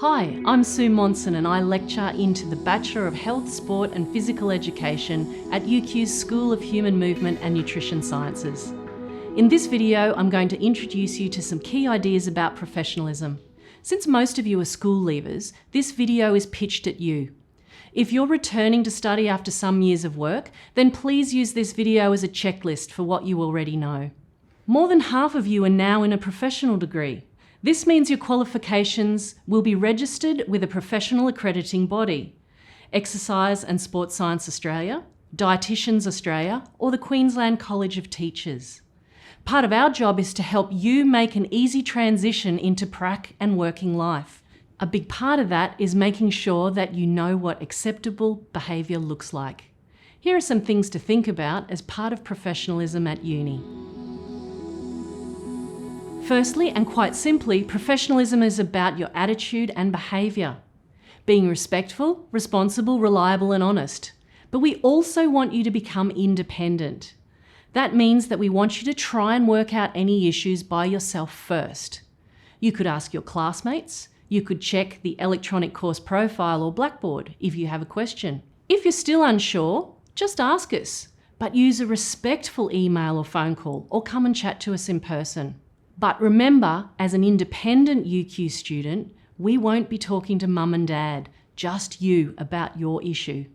Hi, I'm Sue Monson and I lecture into the Bachelor of Health, Sport and Physical Education at UQ's School of Human Movement and Nutrition Sciences. In this video, I'm going to introduce you to some key ideas about professionalism. Since most of you are school leavers, this video is pitched at you. If you're returning to study after some years of work, then please use this video as a checklist for what you already know. More than half of you are now in a professional degree. This means your qualifications will be registered with a professional accrediting body, Exercise and Sports Science Australia, Dietitians Australia, or the Queensland College of Teachers. Part of our job is to help you make an easy transition into prac and working life. A big part of that is making sure that you know what acceptable behaviour looks like. Here are some things to think about as part of professionalism at uni. Firstly, and quite simply, professionalism is about your attitude and behaviour. Being respectful, responsible, reliable and honest. But we also want you to become independent. That means that we want you to try and work out any issues by yourself first. You could ask your classmates. You could check the electronic course profile or Blackboard if you have a question. If you're still unsure, just ask us, but use a respectful email or phone call or come and chat to us in person. But remember, as an independent UQ student, we won't be talking to mum and dad, just you about your issue.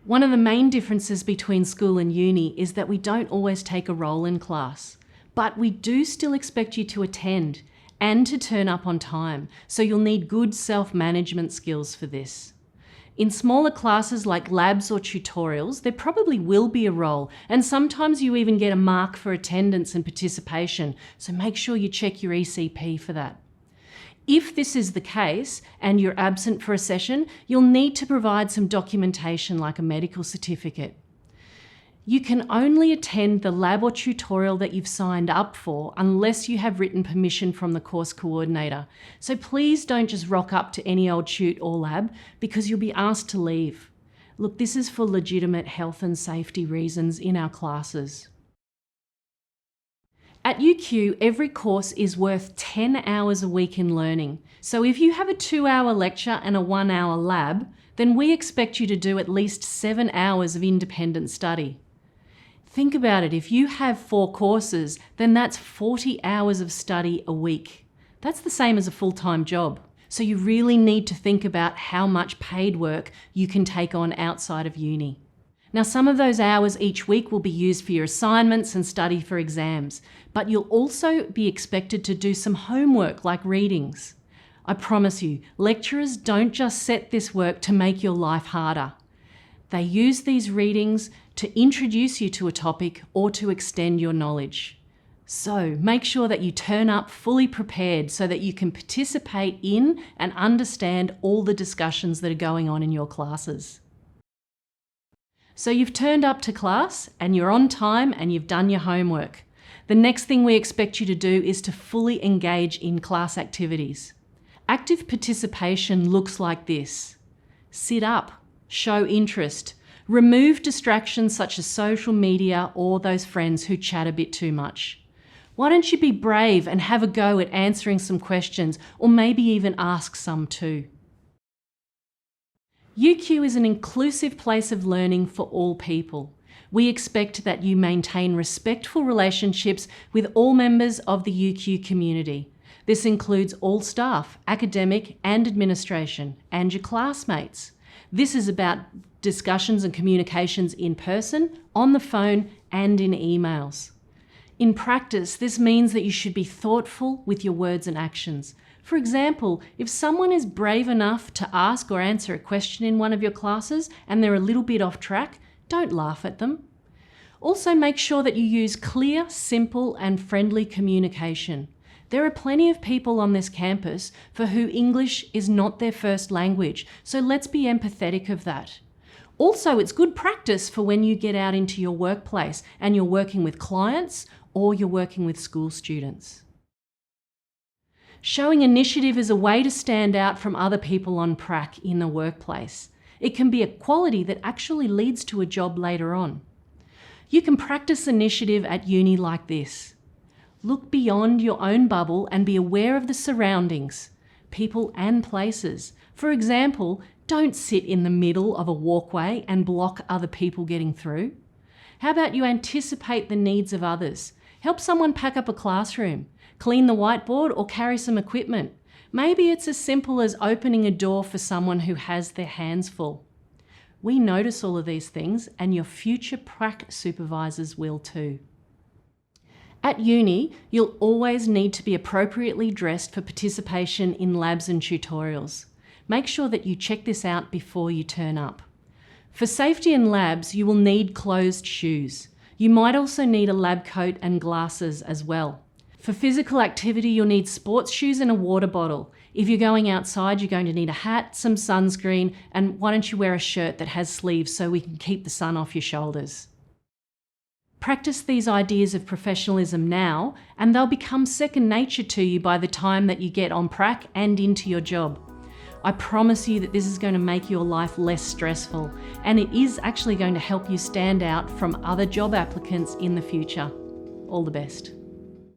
One of the main differences between school and uni is that we don't always take a role in class, but we do still expect you to attend and to turn up on time, so you'll need good self-management skills for this. In smaller classes like labs or tutorials, there probably will be a role, and sometimes you even get a mark for attendance and participation, so make sure you check your ECP for that. If this is the case and you're absent for a session, you'll need to provide some documentation like a medical certificate. You can only attend the lab or tutorial that you've signed up for unless you have written permission from the course coordinator. So please don't just rock up to any old tut or lab because you'll be asked to leave. Look, this is for legitimate health and safety reasons in our classes. At UQ, every course is worth 10 hours a week in learning. So if you have a 2-hour lecture and a 1-hour lab, then we expect you to do at least 7 hours of independent study. Think about it, if you have 4 courses, then that's 40 hours of study a week. That's the same as a full-time job. So you really need to think about how much paid work you can take on outside of uni. Now, some of those hours each week will be used for your assignments and study for exams, but you'll also be expected to do some homework like readings. I promise you, lecturers don't just set this work to make your life harder. They use these readings to introduce you to a topic or to extend your knowledge. So make sure that you turn up fully prepared so that you can participate in and understand all the discussions that are going on in your classes. So you've turned up to class and you're on time and you've done your homework. The next thing we expect you to do is to fully engage in class activities. Active participation looks like this. Sit up. Show interest. Remove distractions such as social media or those friends who chat a bit too much. Why don't you be brave and have a go at answering some questions or maybe even ask some too? UQ is an inclusive place of learning for all people. We expect that you maintain respectful relationships with all members of the UQ community. This includes all staff, academic and administration, and your classmates. This is about discussions and communications in person, on the phone, and in emails. In practice, this means that you should be thoughtful with your words and actions. For example, if someone is brave enough to ask or answer a question in one of your classes and they're a little bit off track, don't laugh at them. Also, make sure that you use clear, simple, and friendly communication. There are plenty of people on this campus for who English is not their first language, so let's be empathetic of that. Also, it's good practice for when you get out into your workplace and you're working with clients or you're working with school students. Showing initiative is a way to stand out from other people on prac in the workplace. It can be a quality that actually leads to a job later on. You can practice initiative at uni like this. Look beyond your own bubble and be aware of the surroundings. people and places. For example, don't sit in the middle of a walkway and block other people getting through. How about you anticipate the needs of others? Help someone pack up a classroom, clean the whiteboard, or carry some equipment. Maybe it's as simple as opening a door for someone who has their hands full. We notice all of these things, and your future prac supervisors will too. At uni, you'll always need to be appropriately dressed for participation in labs and tutorials. Make sure that you check this out before you turn up. For safety in labs, you will need closed shoes. You might also need a lab coat and glasses as well. For physical activity, you'll need sports shoes and a water bottle. If you're going outside, you're going to need a hat, some sunscreen, and why don't you wear a shirt that has sleeves so we can keep the sun off your shoulders. Practice these ideas of professionalism now, and they'll become second nature to you by the time that you get on prac and into your job. I promise you that this is going to make your life less stressful, and it is actually going to help you stand out from other job applicants in the future. All the best.